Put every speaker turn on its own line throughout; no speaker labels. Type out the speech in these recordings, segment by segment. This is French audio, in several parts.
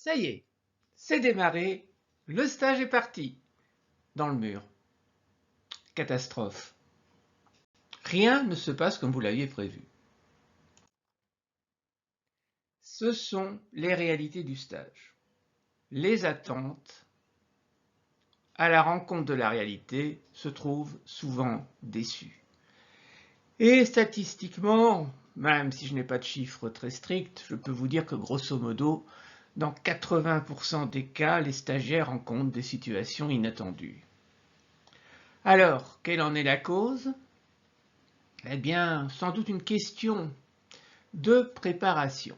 Ça y est, c'est démarré, le stage est parti. Dans le mur. Catastrophe. Rien ne se passe comme vous l'aviez prévu. Ce sont les réalités du stage. Les attentes à la rencontre de la réalité se trouvent souvent déçues. Et statistiquement, même si je n'ai pas de chiffres très stricts, je peux vous dire que grosso modo, dans 80% des cas, les stagiaires rencontrent des situations inattendues. Alors, quelle en est la cause? Eh bien, sans doute une question de préparation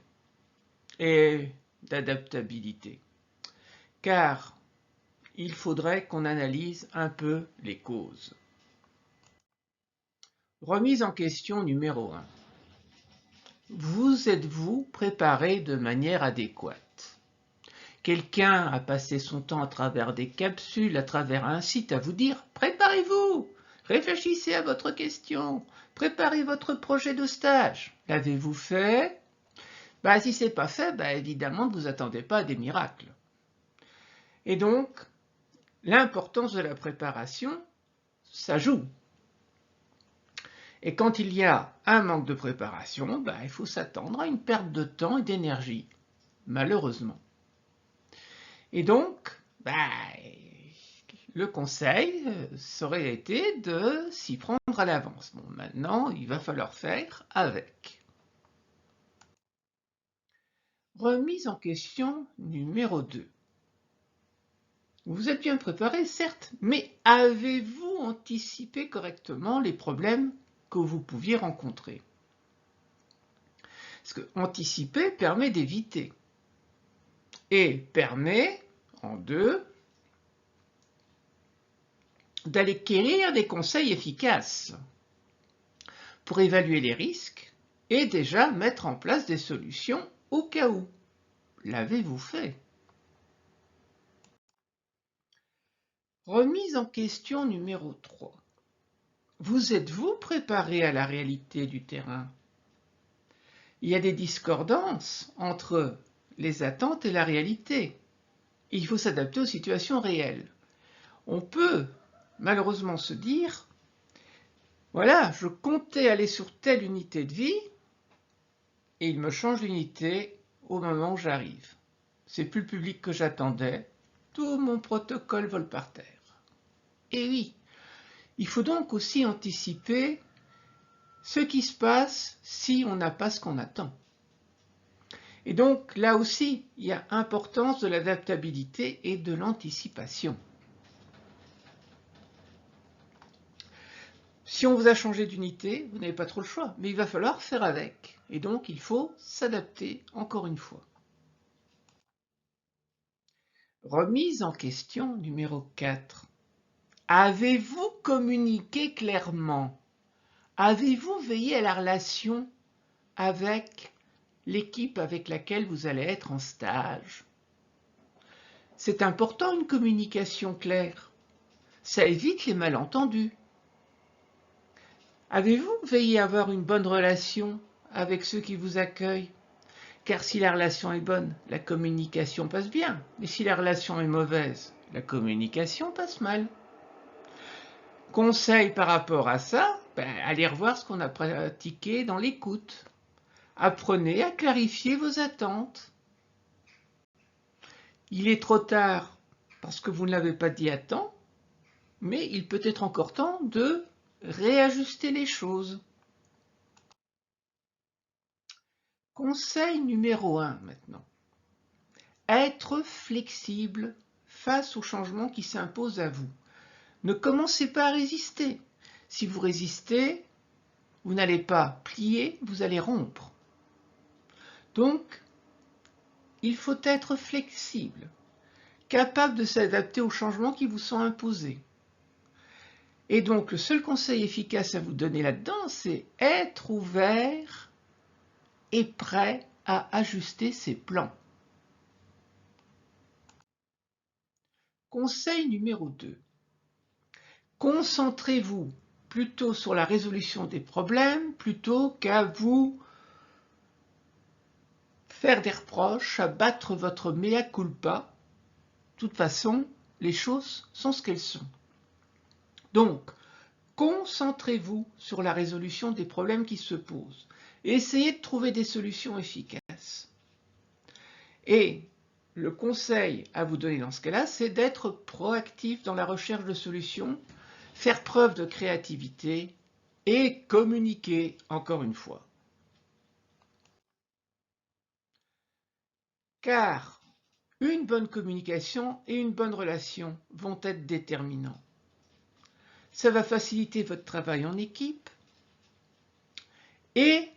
et d'adaptabilité. Car il faudrait qu'on analyse un peu les causes. Remise en question numéro 1. Vous êtes-vous préparé de manière adéquate? Quelqu'un a passé son temps à travers des capsules, à travers un site à vous dire « Préparez-vous, réfléchissez à votre question, préparez votre projet de stage. » L'avez-vous fait? Si ce n'est pas fait, évidemment, ne vous attendez pas à des miracles. Et donc, l'importance de la préparation, ça joue. Et quand il y a un manque de préparation, il faut s'attendre à une perte de temps et d'énergie, malheureusement. Et donc, le conseil serait été de s'y prendre à l'avance. Bon, maintenant, il va falloir faire avec. Remise en question numéro 2. Vous êtes bien préparé, certes, mais avez-vous anticipé correctement les problèmes que vous pouviez rencontrer? Parce que anticiper permet d'éviter et permet, en deux, d'aller quérir des conseils efficaces pour évaluer les risques et déjà mettre en place des solutions au cas où. L'avez-vous fait? Remise en question numéro 3. Vous êtes-vous préparé à la réalité du terrain? Il y a des discordances entre les attentes et la réalité. Il faut s'adapter aux situations réelles. On peut malheureusement se dire, voilà, je comptais aller sur telle unité de vie et il me change d'unité au moment où j'arrive. C'est plus le public que j'attendais, tout mon protocole vole par terre. Et oui, il faut donc aussi anticiper ce qui se passe si on n'a pas ce qu'on attend. Et donc là aussi, il y a importance de l'adaptabilité et de l'anticipation. Si on vous a changé d'unité, vous n'avez pas trop le choix, mais il va falloir faire avec. Et donc il faut s'adapter encore une fois. Remise en question numéro 4. Avez-vous communiqué clairement? Avez-vous veillé à la relation avec l'équipe avec laquelle vous allez être en stage? C'est important une communication claire. Ça évite les malentendus. Avez-vous veillé à avoir une bonne relation avec ceux qui vous accueillent? Car si la relation est bonne, la communication passe bien. Mais si la relation est mauvaise, la communication passe mal. Conseil par rapport à ça, allez revoir ce qu'on a pratiqué dans l'écoute. Apprenez à clarifier vos attentes. Il est trop tard parce que vous ne l'avez pas dit à temps, mais il peut être encore temps de réajuster les choses. Conseil numéro 1 maintenant. Être flexible face aux changements qui s'imposent à vous. Ne commencez pas à résister. Si vous résistez, vous n'allez pas plier, vous allez rompre. Donc, il faut être flexible, capable de s'adapter aux changements qui vous sont imposés. Et donc, le seul conseil efficace à vous donner là-dedans, c'est être ouvert et prêt à ajuster ses plans. Conseil numéro 2. Concentrez-vous plutôt sur la résolution des problèmes plutôt qu'à vous faire des reproches, à battre votre mea culpa. De toute façon, les choses sont ce qu'elles sont. Donc, concentrez-vous sur la résolution des problèmes qui se posent et essayez de trouver des solutions efficaces. Et le conseil à vous donner dans ce cas-là, c'est d'être proactif dans la recherche de solutions, faire preuve de créativité et communiquer encore une fois. Car une bonne communication et une bonne relation vont être déterminants. Ça va faciliter votre travail en équipe et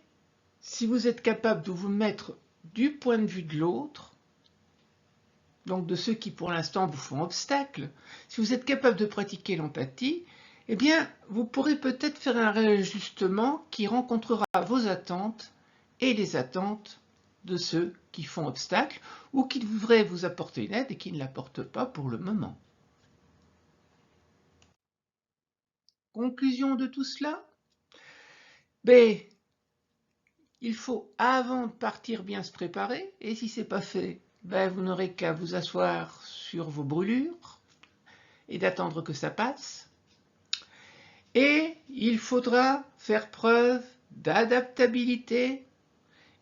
si vous êtes capable de vous mettre du point de vue de l'autre, donc de ceux qui pour l'instant vous font obstacle, si vous êtes capable de pratiquer l'empathie, eh bien vous pourrez peut-être faire un réajustement qui rencontrera vos attentes et les attentes de ceux qui font obstacle ou qui voudraient vous apporter une aide et qui ne l'apportent pas pour le moment. Conclusion de tout cela? Il faut avant de partir bien se préparer et si ce n'est pas fait, vous n'aurez qu'à vous asseoir sur vos brûlures et d'attendre que ça passe. Et il faudra faire preuve d'adaptabilité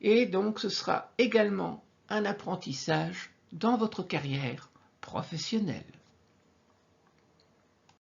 et donc ce sera également un apprentissage dans votre carrière professionnelle.